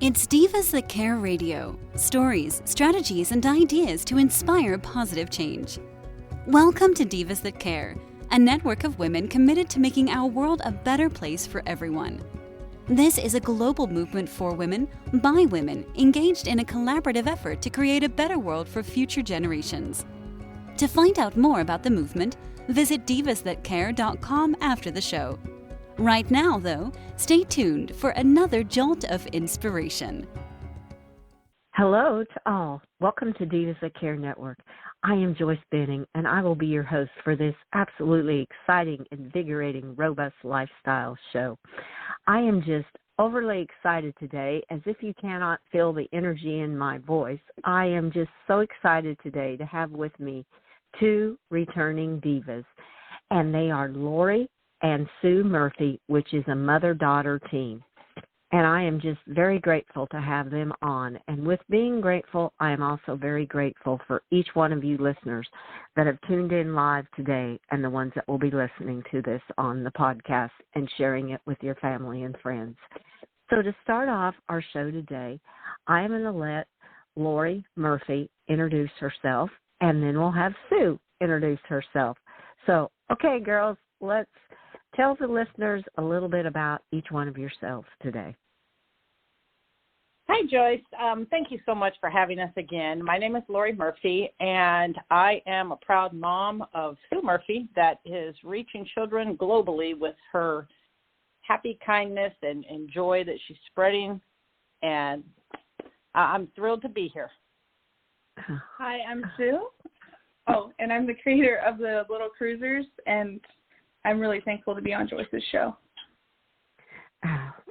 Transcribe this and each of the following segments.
It's Divas That Care Radio. Stories, strategies, and ideas to inspire positive change. Welcome to Divas That Care, a network of women committed to making our world a better place for everyone. This is a global movement for women, by women, engaged in a collaborative effort to create a better world for future generations. To find out more about the movement, visit divasthatcare.com after the show. Right now, though, stay tuned for another jolt of inspiration. Hello to all. Welcome to Divas That Care Network. I am Joyce Benning, and I will be your host for this absolutely exciting, invigorating, robust lifestyle show. I am just overly excited today, as if you cannot feel the energy in my voice. I am just so excited today to have with me two returning divas, and they are Lori and Sue Murphy, which is a mother-daughter team. And I am just very grateful to have them on. And with being grateful, I am also very grateful for each one of you listeners that have tuned in live today and the ones that will be listening to this on the podcast and sharing it with your family and friends. So to start off our show today, I am going to let Lori Murphy introduce herself, and then we'll have Sue introduce herself. So, okay, girls, let's tell the listeners a little bit about each one of yourselves today. Hi, Joyce. Thank you so much for having us again. My name is Lori Murphy, and I am a proud mom of Sue Murphy that is reaching children globally with her happy kindness and joy that she's spreading, and I'm thrilled to be here. Hi, I'm Sue. Oh, and I'm the creator of the Little Cruisers, and I'm really thankful to be on Joyce's show.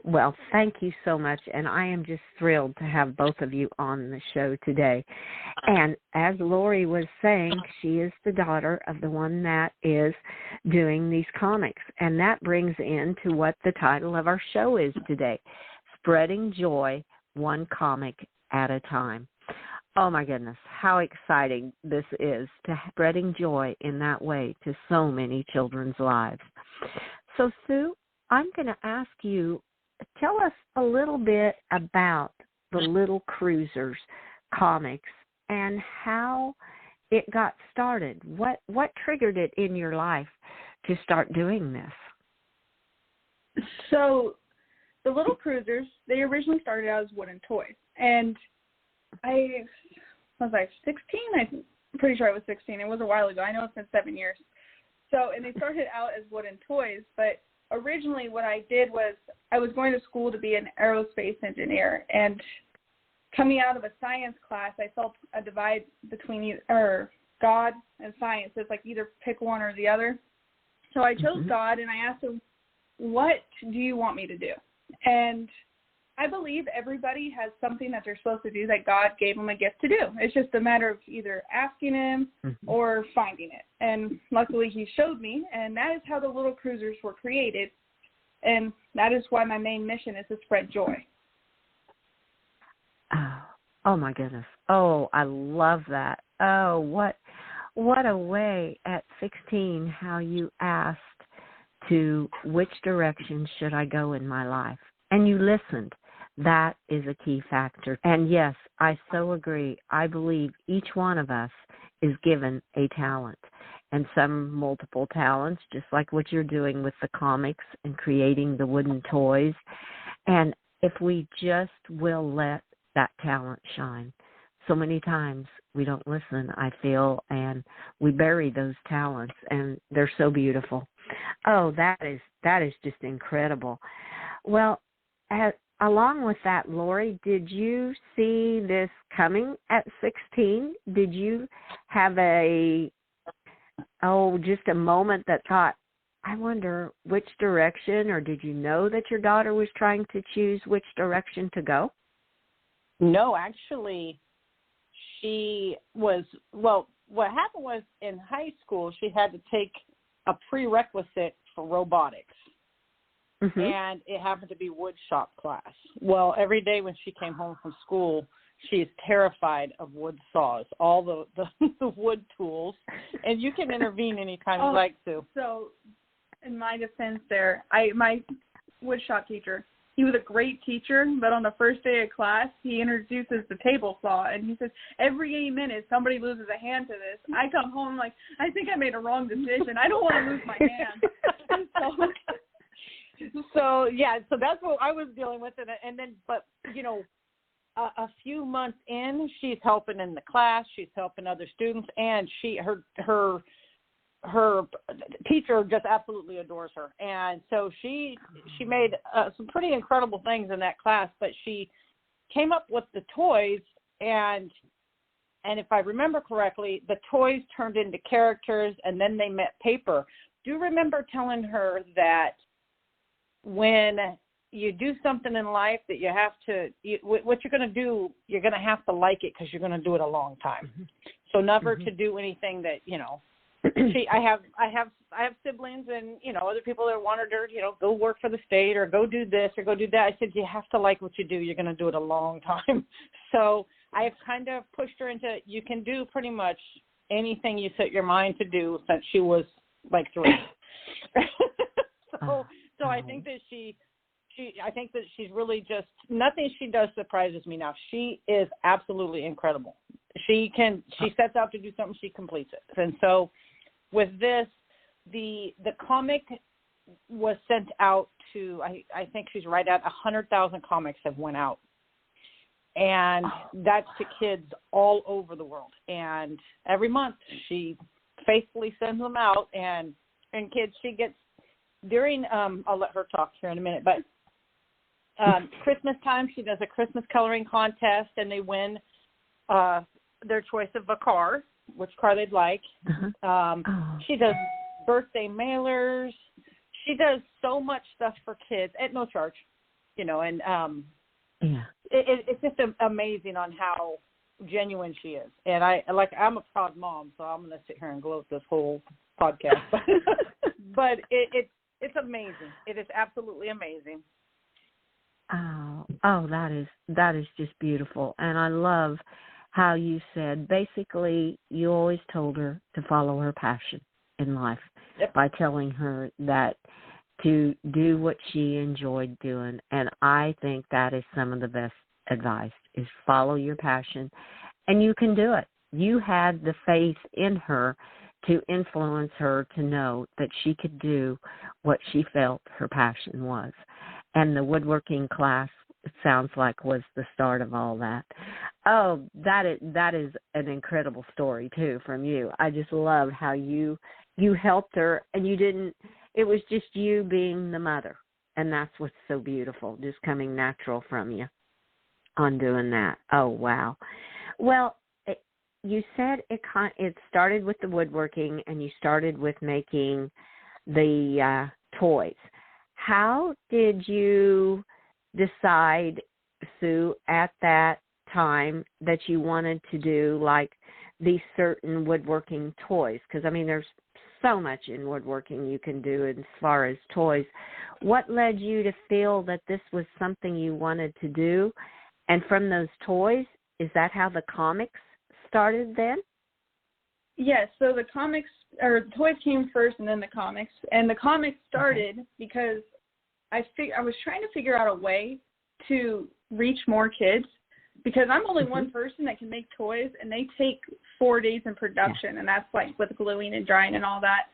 Well, thank you so much, and I am just thrilled to have both of you on the show today. And as Lori was saying, she is the daughter of the one that is doing these comics, and that brings into what the title of our show is today, Spreading Joy, One Comic at a Time. Oh, my goodness, how exciting this is to spreading joy in that way to so many children's lives. So, Sue, I'm going to ask you, tell us a little bit about the Little Cruisers comics and how it got started. What triggered it in your life to start doing this? So, the Little Cruisers, they originally started out as wooden toys, and I was like 16. I'm pretty sure I was 16. It was a while ago. I know it's been 7 years. So, and they started out as wooden toys, but originally what I did was I was going to school to be an aerospace engineer, and coming out of a science class, I felt a divide between God and science. It's like either pick one or the other. So I chose God, and I asked him, what do you want me to do? And I believe everybody has something that they're supposed to do that God gave them a gift to do. It's just a matter of either asking him or finding it. And luckily he showed me, and that is how the Little Cruisers were created. And that is why my main mission is to spread joy. Oh my goodness. Oh, I love that. Oh, what a way at 16 how you asked to which direction should I go in my life. And you listened. That is a key factor. And yes, I so agree. I believe each one of us is given a talent, and some multiple talents, just like what you're doing with the comics and creating the wooden toys. And if we just will let that talent shine. So many times we don't listen, I feel, and we bury those talents, and they're so beautiful. Oh, that is just incredible. Well, along with that, Lori, did you see this coming at 16? Did you have just a moment that thought, I wonder which direction, or did you know that your daughter was trying to choose which direction to go? No, actually, what happened was in high school, she had to take a prerequisite for robotics. And it happened to be wood shop class. Well, every day when she came home from school, she is terrified of wood saws, all the wood tools. And you can intervene anytime you like to. So in my defense there, my wood shop teacher, he was a great teacher, but on the first day of class, he introduces the table saw, and he says, every 8 minutes, somebody loses a hand to this. I come home like, I think I made a wrong decision. I don't want to lose my hand. So that's what I was dealing with. And then, but, you know, a few months in, she's helping in the class, she's helping other students, and her teacher just absolutely adores her. And so she made some pretty incredible things in that class, but she came up with the toys, and if I remember correctly, the toys turned into characters, and then they met paper. Do you remember telling her that when you do something in life that you have to, what you're going to do, you're going to have to like it because you're going to do it a long time. So never to do anything that, you know, I have siblings, and, you know, other people that wanted her, you know, go work for the state or go do this or go do that. I said, you have to like what you do. You're going to do it a long time. So I have kind of pushed her into, you can do pretty much anything you set your mind to do since she was like 3. So I think that I think that she's really just, nothing she does surprises me now. She is absolutely incredible. She sets out to do something, she completes it. And so with this, the comic was sent out to, I think she's right at 100,000 comics have went out. And that's to kids all over the world. And every month she faithfully sends them out, and kids, she gets, during, I'll let her talk here in a minute, but Christmas time, she does a Christmas coloring contest, and they win their choice of a car, which car they'd like. She does birthday mailers. She does so much stuff for kids at no charge, you know, and it's just amazing on how genuine she is. And I'm a proud mom, so I'm going to sit here and gloat this whole podcast. But it's amazing. It is absolutely amazing. Oh, that is just beautiful. And I love how you said, basically, you always told her to follow her passion in life by telling her that to do what she enjoyed doing. And I think that is some of the best advice, is follow your passion. And you can do it. You had the faith in her to influence her to know that she could do what she felt her passion was. And the woodworking class, it sounds like, was the start of all that. Oh, that is an incredible story, too, from you. I just love how you helped her, and it was just you being the mother. And that's what's so beautiful, just coming natural from you on doing that. Oh, wow. Well, you said it started with the woodworking, and you started with making the toys. How did you decide, Sue, at that time that you wanted to do like these certain woodworking toys? Because, I mean, there's so much in woodworking you can do as far as toys. What led you to feel that this was something you wanted to do? And from those toys, is that how the comics started then? Yes, so the comics, or the toys came first and then the comics. And the comics started because I was trying to figure out a way to reach more kids, because I'm only one person that can make toys, and they take 4 days in production, and that's like with gluing and drying and all that.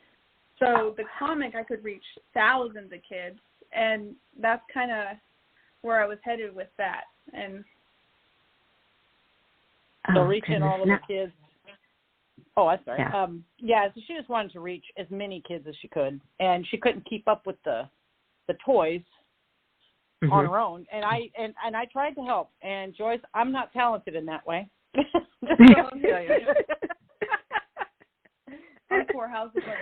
So the comic, I could reach thousands of kids, and that's kind of where I was headed with that. And so reaching all of the kids. Oh, I'm sorry. So she just wanted to reach as many kids as she could, and she couldn't keep up with the toys on her own. And I tried to help. And Joyce, I'm not talented in that way. Our poor house is like,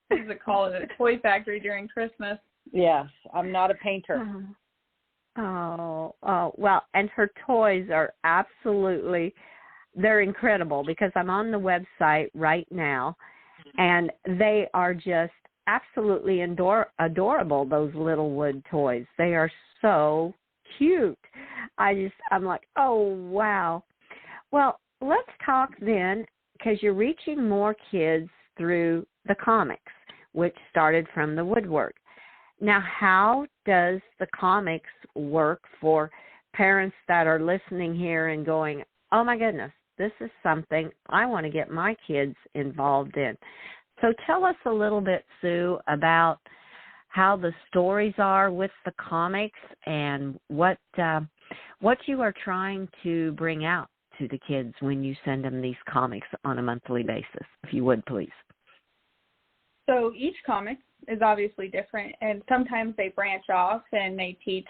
what does it call it? A toy factory during Christmas. Yes, I'm not a painter. Oh, well, and her toys are absolutely, they're incredible, because I'm on the website right now, and they are just absolutely adorable, those little wood toys. They are so cute. I'm like, oh, wow. Well, let's talk then, because you're reaching more kids through the comics, which started from the woodwork. Now, how does the comics work for parents that are listening here and going, oh, my goodness, this is something I want to get my kids involved in? So tell us a little bit, Sue, about how the stories are with the comics and what you are trying to bring out to the kids when you send them these comics on a monthly basis, if you would, please. So each comic is obviously different, and sometimes they branch off and they teach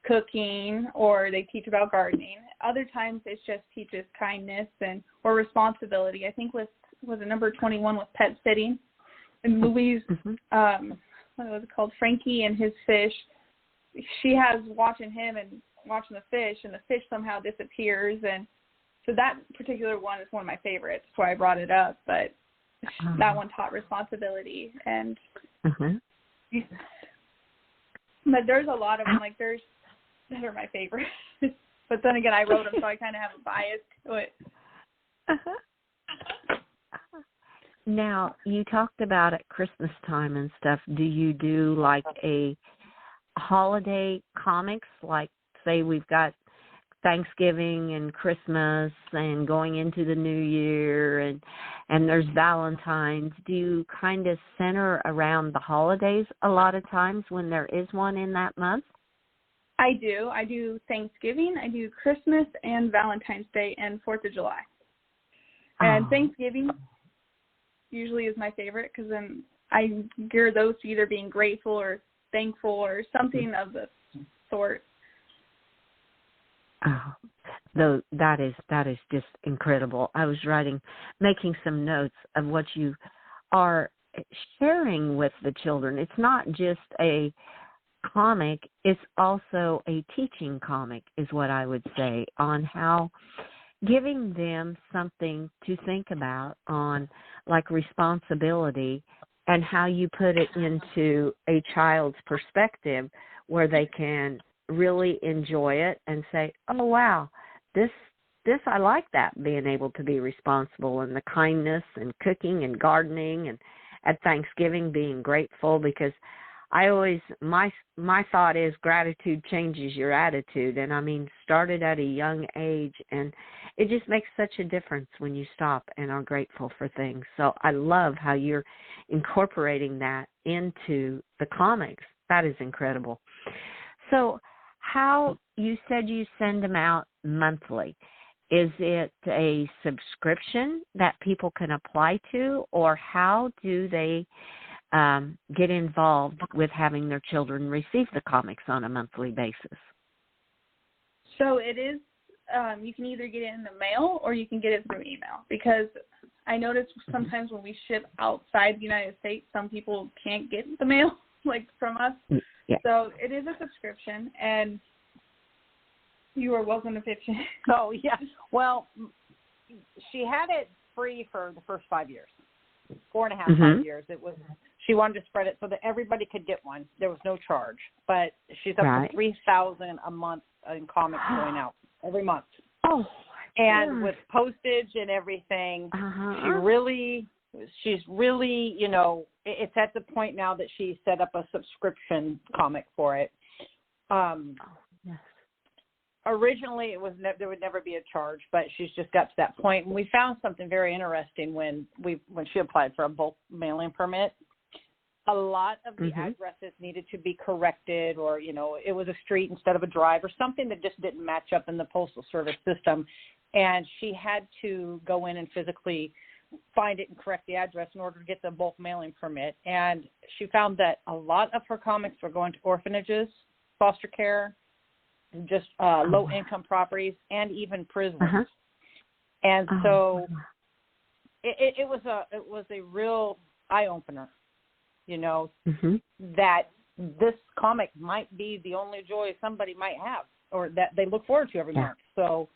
cooking or they teach about gardening. Other times it just teaches kindness or responsibility. I think was it number 21 with pet sitting. And Louise, what was it called, Frankie and his fish, she has watching him and watching the fish, and the fish somehow disappears. And so that particular one is one of my favorites. That's why I brought it up. But that one taught responsibility. And but there's a lot of them. Like that are my favorite. But then again, I wrote them, so I kind of have a bias to it. Now, you talked about at Christmas time and stuff. Do you do like a holiday comics, like say we've got Thanksgiving and Christmas and going into the new year and there's Valentine's? Do you kind of center around the holidays a lot of times when there is one in that month? I do. I do Thanksgiving, I do Christmas and Valentine's Day and 4th of July. And Thanksgiving usually is my favorite because then I gear those to either being grateful or thankful or something of the sort. Though that is just incredible. I was making some notes of what you are sharing with the children. It's not just a comic, it's also a teaching comic, is what I would say, on how giving them something to think about on like responsibility and how you put it into a child's perspective where they can really enjoy it and say, oh, wow, this I like that, being able to be responsible, and the kindness and cooking and gardening, and at Thanksgiving being grateful, because I always, my thought is gratitude changes your attitude, and I mean started at a young age, and it just makes such a difference when you stop and are grateful for things. So I love how you're incorporating that into the comics. That is incredible. So how, you said you send them out monthly. Is it a subscription that people can apply to, or how do they get involved with having their children receive the comics on a monthly basis? So it is, you can either get it in the mail or you can get it through email, because I notice sometimes when we ship outside the United States, some people can't get the mail like from us. Yeah. So it is a subscription, and you are welcome to pitch in. Oh, yeah. Well, she had it free for the first 5 years, 4.5, 5 years. It was, she wanted to spread it so that everybody could get one. There was no charge, but she's up to $3,000 a month in comics going out every month. Oh, and with postage and everything, she's really, you know, it's at the point now that she set up a subscription comic for it. Originally, there would never be a charge, but she's just got to that point. And we found something very interesting when she applied for a bulk mailing permit. A lot of the addresses needed to be corrected, or, you know, it was a street instead of a drive, or something that just didn't match up in the Postal Service system. And she had to go in and physically find it and correct the address in order to get the bulk mailing permit. And she found that a lot of her comics were going to orphanages, foster care, just low-income properties, and even prisons. And so it was a real eye-opener, you know, that this comic might be the only joy somebody might have, or that they look forward to every month. So,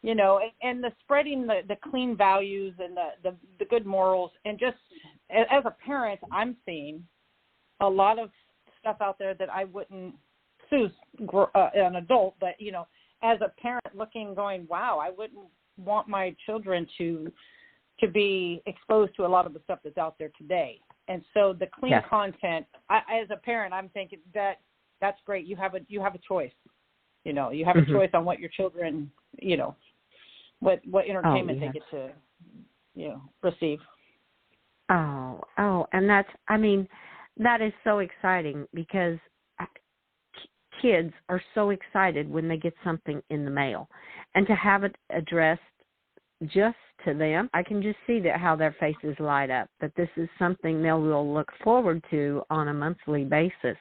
you know, and the spreading the clean values and the good morals, and just as a parent, I'm seeing a lot of stuff out there that I wouldn't Sue's an adult, but, you know, as a parent looking, going, wow, I wouldn't want my children to be exposed to a lot of the stuff that's out there today. And so the clean Yes. content, as a parent, I'm thinking that's great. You have a choice. You know, you have a choice on what your children, you know, what entertainment they get to, you know, receive. Oh, and that is so exciting because kids are so excited when they get something in the mail, and to have it addressed just to them, I can just see how their faces light up, that this is something they will look forward to on a monthly basis.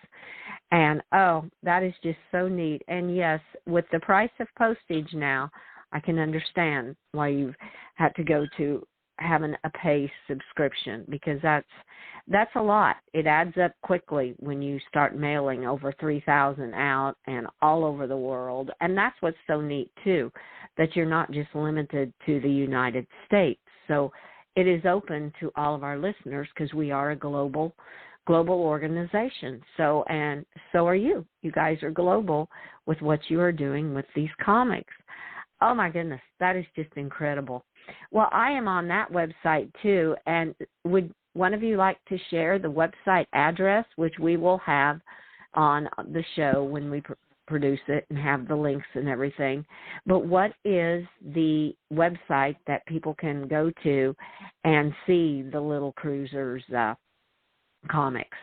And, that is just so neat. And, yes, with the price of postage now, I can understand why you've had to go to having a pay subscription, because that's a lot. It adds up quickly when you start mailing over 3,000 out and all over the world. And that's what's so neat, too, that you're not just limited to the United States. So it is open to all of our listeners because we are a global organization. So are you. You guys are global with what you are doing with these comics. Oh, my goodness, that is just incredible. Well, I am on that website, too, and would one of you like to share the website address, which we will have on the show when we produce it and have the links and everything? But what is the website that people can go to and see the Little Cruisers comics?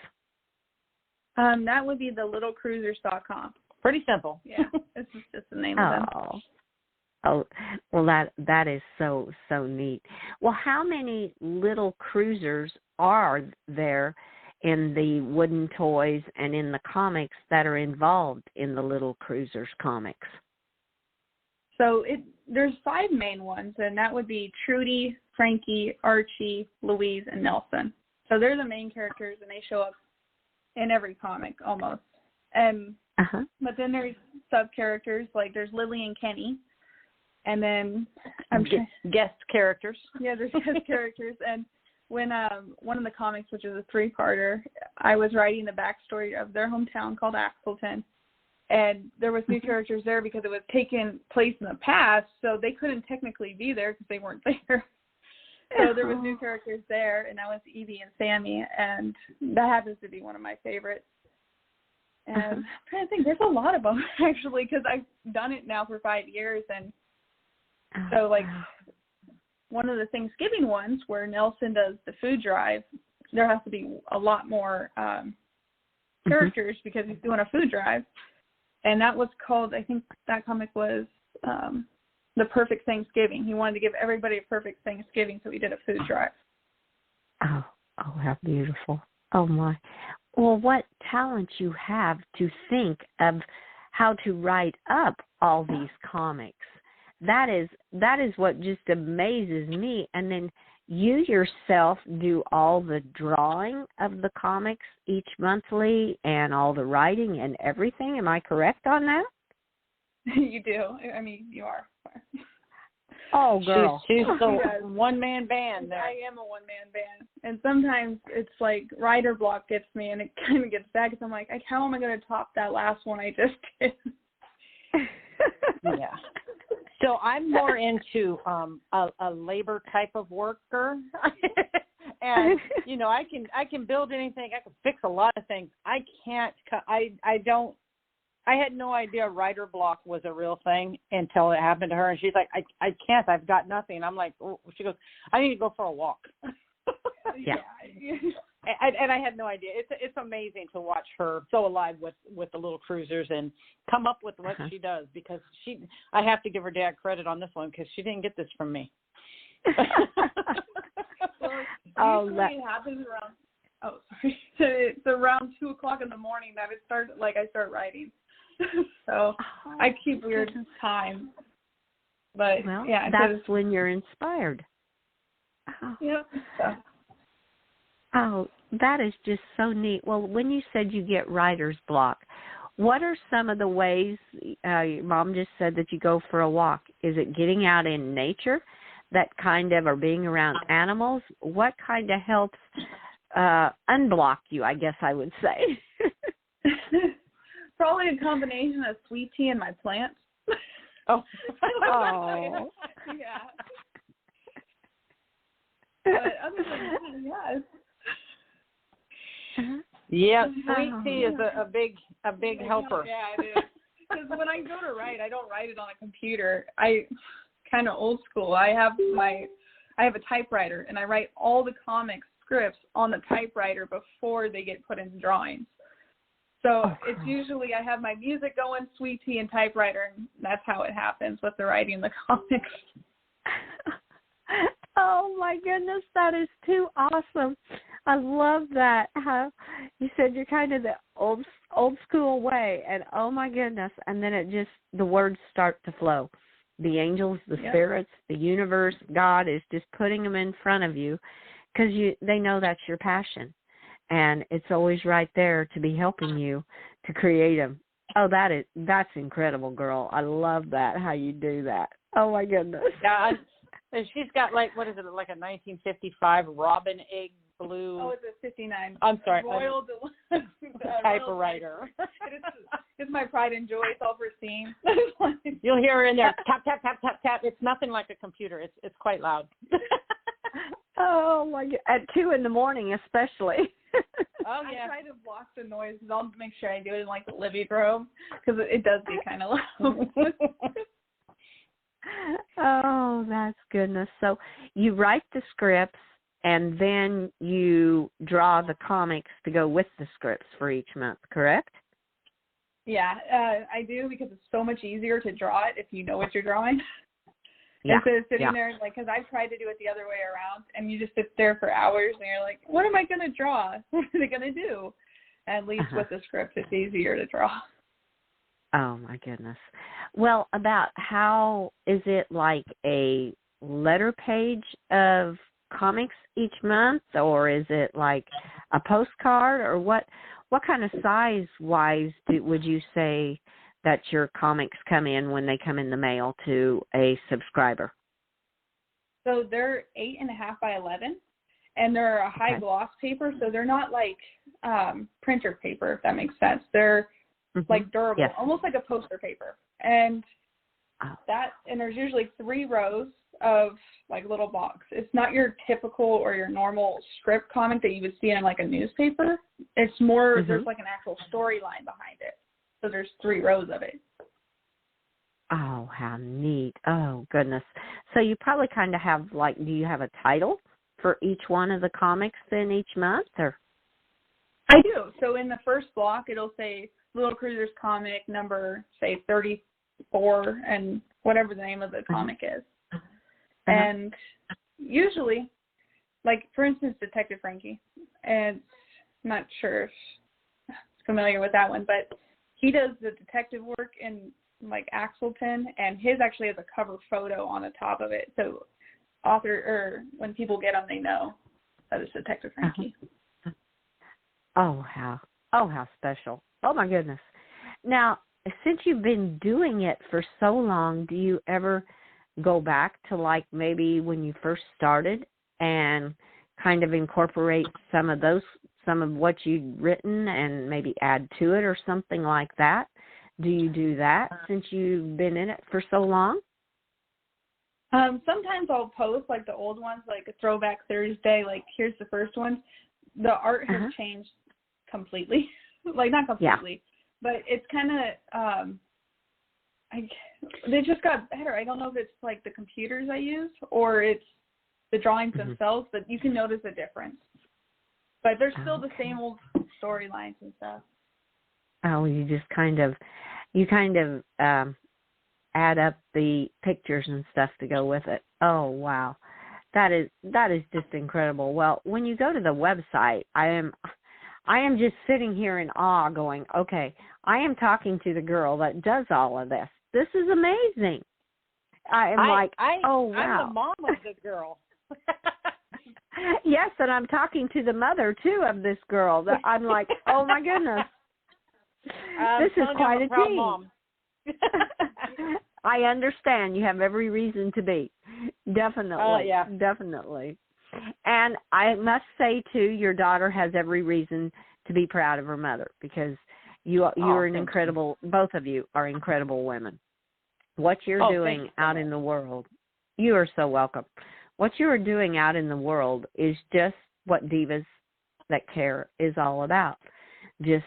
That would be thelittlecruisers.com. Pretty simple. Yeah, this is just the name of them. Oh, well, that is so neat. Well, how many little cruisers are there in the wooden toys and in the comics that are involved in the Little Cruisers comics? So there's 5 main ones, and that would be Trudy, Frankie, Archie, Louise, and Nelson. So they're the main characters, and they show up in every comic almost. But then there's sub-characters, like there's Lily and Kenny. And then guest characters. Yeah, there's guest characters. And when one of the comics, which is a 3-parter, I was writing the backstory of their hometown called Axelton, and there was new characters there because it was taking place in the past, so they couldn't technically be there because they weren't there. So there was new characters there, and that was Evie and Sammy, and that happens to be one of my favorites. And I'm trying to think, there's a lot of them actually, because I've done it now for 5 years, and so, like, one of the Thanksgiving ones where Nelson does the food drive, there has to be a lot more characters because he's doing a food drive. And that was called, I think that comic was The Perfect Thanksgiving. He wanted to give everybody a perfect Thanksgiving, so he did a food drive. Oh, how beautiful. Oh, my. Well, what talent you have to think of how to write up all these comics. That is what just amazes me. And then you yourself do all the drawing of the comics each monthly and all the writing and everything. Am I correct on that? You do. I mean, you are. Oh, girl. She's the one-man band there. I am a one-man band. And sometimes it's like writer block gets me, and it kind of gets bad because I'm like, how am I going to top that last one I just did? Yeah. So I'm more into a labor type of worker, and you know I can build anything. I can fix a lot of things. I can't. I had no idea writer block was a real thing until it happened to her, and she's like, I can't. I've got nothing. I'm like, oh. She goes, I need to go for a walk. Yeah. And I had no idea. It's amazing to watch her so alive with the Little Cruisers and come up with what she does, because I have to give her dad credit on this one because she didn't get this from me. Well, usually it happens around it's around 2:00 in the morning that I start writing. So I keep weird time. But well, yeah, that's when you're inspired. Oh. Yeah. So. Oh, that is just so neat. Well, when you said you get writer's block, what are some of the ways, your mom just said that you go for a walk. Is it getting out in nature that kind of, or being around animals? What kind of helps unblock you, I guess I would say? Probably a combination of sweet tea and my plants. Oh. Yeah. But other than that, yeah. Yeah, sweet tea is a big helper. Yeah, it is. Because when I go to write, I don't write it on a computer. I kind of old school. I have a typewriter, and I write all the comic scripts on the typewriter before they get put into drawings. So it's usually I have my music going, sweet tea, and typewriter, and that's how it happens with the writing the comics. Oh my goodness, that is too awesome. I love that. How you said you're kind of the old school way, and oh my goodness, and then the words start to flow. The angels, the spirits, the universe, God is just putting them in front of you because they know that's your passion, and it's always right there to be helping you to create them. Oh, that's incredible, girl. I love that, how you do that. Oh my goodness. Yeah, she's got what is it, like a 1955 robin egg blue? Oh, it's a 59. I'm sorry. Royal Deluxe typewriter. It's my pride and joy. It's all pristine. You'll hear her in there, tap, tap, tap, tap, tap. It's nothing like a computer. It's quite loud. Oh, my God. At 2 in the morning, especially. Oh, yeah. I try to block the noise. I'll make sure I do it in, the living room because it does get kind of loud. Oh, that's goodness. So you write the scripts, and then you draw the comics to go with the scripts for each month, correct? Yeah, I do because it's so much easier to draw it if you know what you're drawing. Yeah. Instead of sitting there, because I've tried to do it the other way around, and you just sit there for hours, and you're like, what am I going to draw? What are they going to do? At least with the script, it's easier to draw. Oh, my goodness. Well, about how is it like a letter page of comics each month, or is it like a postcard, or what kind of size-wise would you say that your comics come in when they come in the mail to a subscriber? So they're 8.5 by 11, and they're a high gloss paper, so they're not like printer paper, if that makes sense. They're like durable, almost like a poster paper. And and there's usually 3 rows of like little box. It's not your typical or your normal script comic that you would see in like a newspaper. It's more, there's like an actual storyline behind it. So there's 3 rows of it. Oh, how neat. Oh, goodness. So you probably kind of have do you have a title for each one of the comics then each month, or? I do. So in the first block, it'll say Little Cruisers comic number, say 34, and whatever the name of the comic is. And usually, like, for instance, Detective Frankie, and I'm not sure if you're familiar with that one, but he does the detective work in, like, Axelton, and his actually has a cover photo on the top of it, so when people get them, they know that it's Detective Frankie. Oh, how special. Oh, my goodness. Now, since you've been doing it for so long, do you ever go back to like maybe when you first started and kind of incorporate some of what you'd written and maybe add to it or something like that? Do you do that since you've been in it for so long? Sometimes I'll post like the old ones, like a Throwback Thursday, like here's the first one. The art has changed completely. Like not completely, but it's kind of they just got better. I don't know if it's like the computers I use or it's the drawings themselves, but you can notice a difference. But they're still the same old storylines and stuff. Oh, you just kind of add up the pictures and stuff to go with it. Oh, wow. That is just incredible. Well, when you go to the website, I am just sitting here in awe going, okay, I am talking to the girl that does all of this. This is amazing. I'm wow. I'm the mom of the girl. Yes, and I'm talking to the mother, too, of this girl. I'm like, oh, my goodness. This is quite a team. Mom. I understand. You have every reason to be. Definitely. Definitely. And I must say, too, your daughter has every reason to be proud of her mother because you're an incredible, both of you are incredible women. What you're doing out in the world, you are so welcome. What you are doing out in the world is just what Divas that care is all about. Just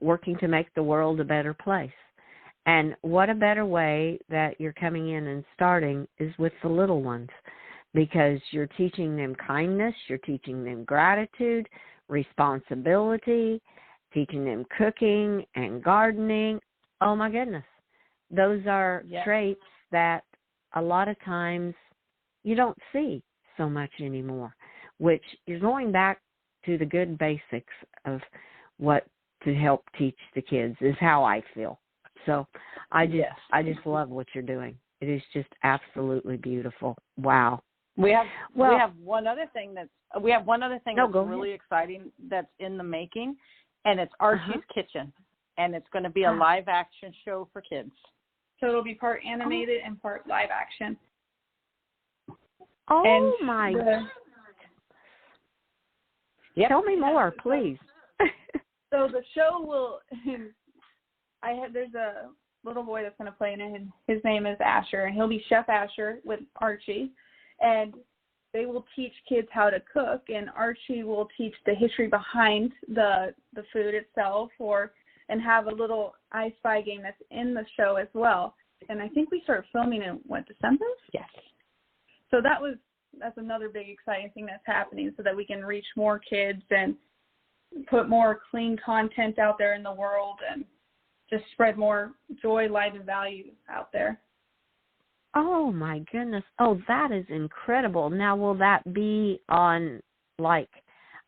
working to make the world a better place. And what a better way that you're coming in and starting is with the little ones, because you're teaching them kindness, you're teaching them gratitude, responsibility, teaching them cooking and gardening. Oh, my goodness. Those are traits that a lot of times you don't see so much anymore, which you're going back to the good basics of what to help teach the kids is how I feel. So I just love what you're doing. It is just absolutely beautiful. Wow. We have one other thing that's really exciting that's in the making, and it's Archie's Kitchen, and it's going to be a live action show for kids. So it'll be part animated and part live action. Oh, and my goodness. Yep. Tell me more, please. So the show will, there's a little boy that's going to play in it, and his name is Asher, and he'll be Chef Asher with Archie, and they will teach kids how to cook, and Archie will teach the history behind the food itself, and have a little I Spy game that's in the show as well. And I think we start filming in, December? Yes. So that's another big exciting thing that's happening, so that we can reach more kids and put more clean content out there in the world and just spread more joy, light, and value out there. Oh, my goodness. Oh, that is incredible. Now, will that be on, like,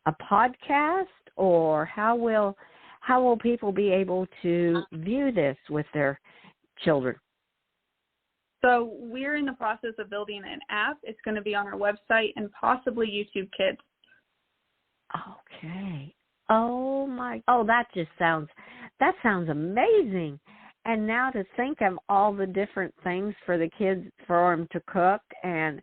a podcast, or how will people be able to view this with their children? So we're in the process of building an app. It's going to be on our website and possibly YouTube Kids. Okay. Oh, that sounds amazing. And now to think of all the different things for the kids, for them to cook, and,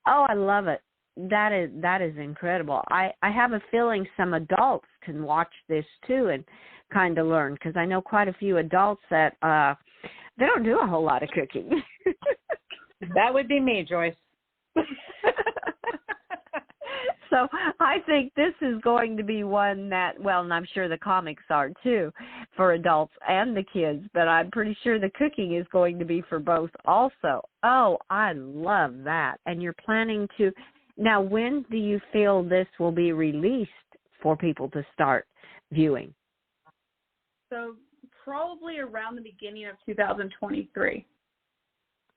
I love it. That is incredible. I have a feeling some adults can watch this too and kind of learn, because I know quite a few adults that they don't do a whole lot of cooking. That would be me, Joyce. So I think this is going to be one that, and I'm sure the comics are too, for adults and the kids, but I'm pretty sure the cooking is going to be for both also. Oh, I love that. And you're planning to, now when do you feel this will be released for people to start viewing? So probably around the beginning of 2023.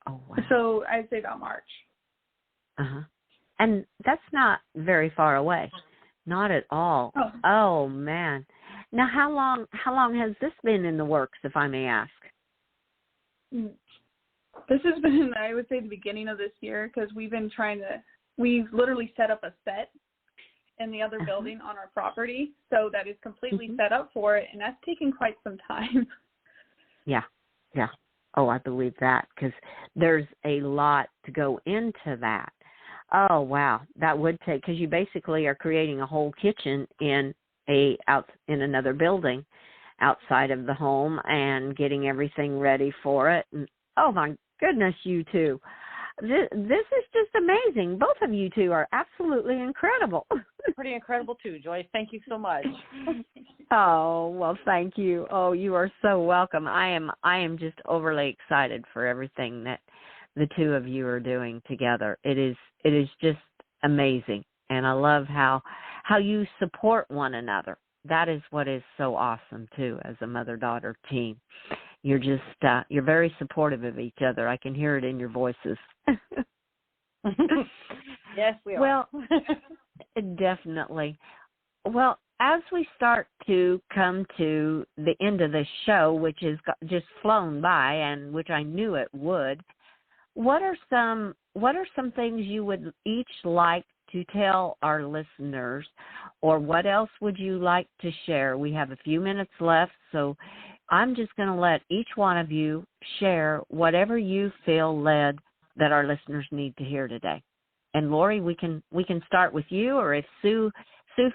Oh, wow. So I'd say about March. Uh-huh. And that's not very far away. Not at all. Oh, man. Now, how long has this been in the works, if I may ask? This has been, I would say, the beginning of this year, because we've literally set up a set in the other building on our property, so that is completely set up for it, and that's taken quite some time. Yeah. Oh, I believe that, because there's a lot to go into that. Oh, wow. That would take, because you basically are creating a whole kitchen in another building outside of the home and getting everything ready for it. And, oh, my goodness, you two. This is just amazing. Both of you two are absolutely incredible. Pretty incredible, too, Joyce. Thank you so much. Oh, well, thank you. Oh, you are so welcome. I am just overly excited for everything that the two of you are doing together. It is just amazing, and I love how you support one another. That is what is so awesome too, as a mother-daughter team. You're just you're very supportive of each other. I can hear it in your voices. Yes, we are. Well, definitely. Well, as we start to come to the end of this show, which has just flown by, and which I knew it would, what are some things you would each like to tell our listeners, or what else would you like to share? We have a few minutes left, so I'm just going to let each one of you share whatever you feel led that our listeners need to hear today. And Lori, we can start with you, or if Sue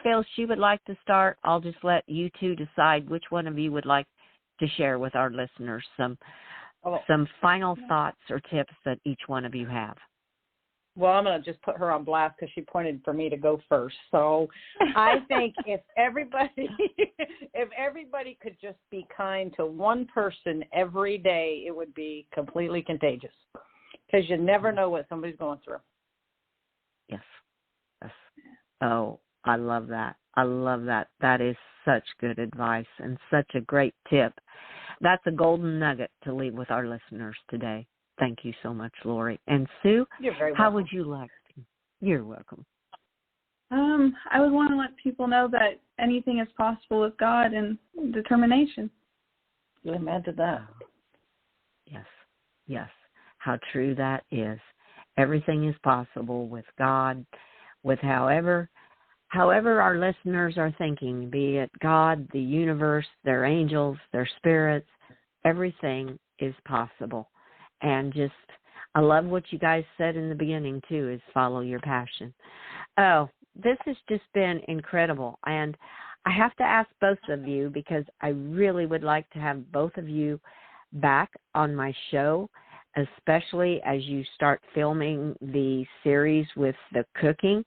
feels she would like to start, I'll just let you two decide which one of you would like to share with our listeners some final thoughts or tips that each one of you have. Well, I'm going to just put her on blast because she pointed for me to go first. So I think if everybody could just be kind to one person every day, it would be completely contagious, because you never know what somebody's going through. Yes. Yes. Oh, I love that. I love that. That is such good advice and such a great tip. That's a golden nugget to leave with our listeners today. Thank you so much, Lori. And Sue, You're very welcome. how would you like to? You're welcome. I would want to let people know that anything is possible with God and determination. Amen to that. Yes, yes. How true that is. Everything is possible with God, with however our listeners are thinking, be it God, the universe, their angels, their spirits, everything is possible. And just, I love what you guys said in the beginning, too, is follow your passion. Oh, this has just been incredible. And I have to ask both of you, because I really would like to have both of you back on my show, especially as you start filming the series with the cooking.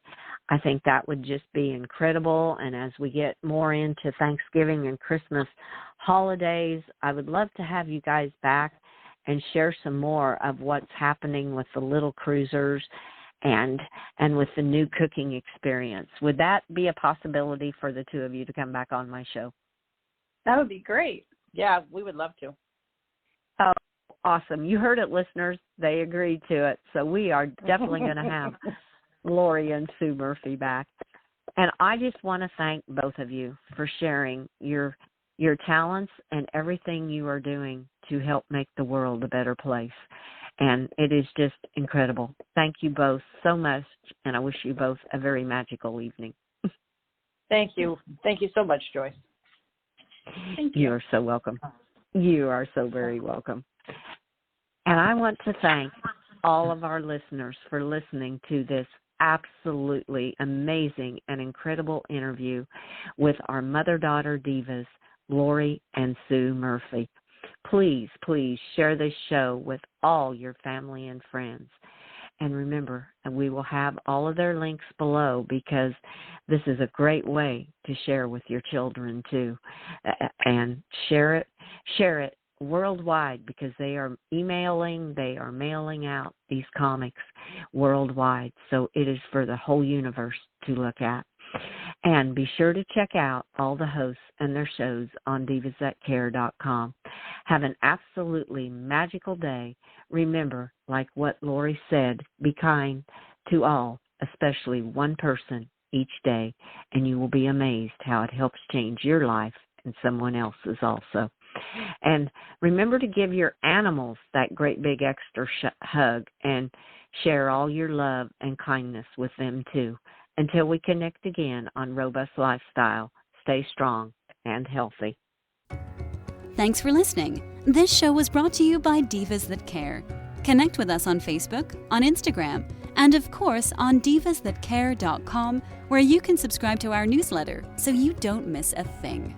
I think that would just be incredible. And as we get more into Thanksgiving and Christmas holidays, I would love to have you guys back and share some more of what's happening with the little cruisers and with the new cooking experience. Would that be a possibility for the two of you to come back on my show? That would be great. Yeah, we would love to. Oh, awesome. You heard it, listeners. They agreed to it. So we are definitely going to have Lori and Sue Murphy back. And I just want to thank both of you for sharing your talents and everything you are doing to help make the world a better place. And it is just incredible. Thank you both so much, and I wish you both a very magical evening. Thank you. Thank you so much, Joyce. Thank you. You are so welcome. You are so very welcome. And I want to thank all of our listeners for listening to this absolutely amazing and incredible interview with our mother-daughter divas, Lori and Sue Murphy. Please, please share this show with all your family and friends. And remember, we will have all of their links below, because this is a great way to share with your children too. And share it worldwide, because they are mailing out these comics worldwide. So it is for the whole universe to look at. And be sure to check out all the hosts and their shows on divasthatcare.com. Have an absolutely magical day. Remember, like what Lori said, be kind to all, especially one person each day, and you will be amazed how it helps change your life and someone else's also. And remember to give your animals that great big extra hug, and share all your love and kindness with them too. Until we connect again on Robust Lifestyle, stay strong and healthy. Thanks for listening. This show was brought to you by Divas That Care. Connect with us on Facebook, on Instagram, and of course on divasthatcare.com, where you can subscribe to our newsletter so you don't miss a thing.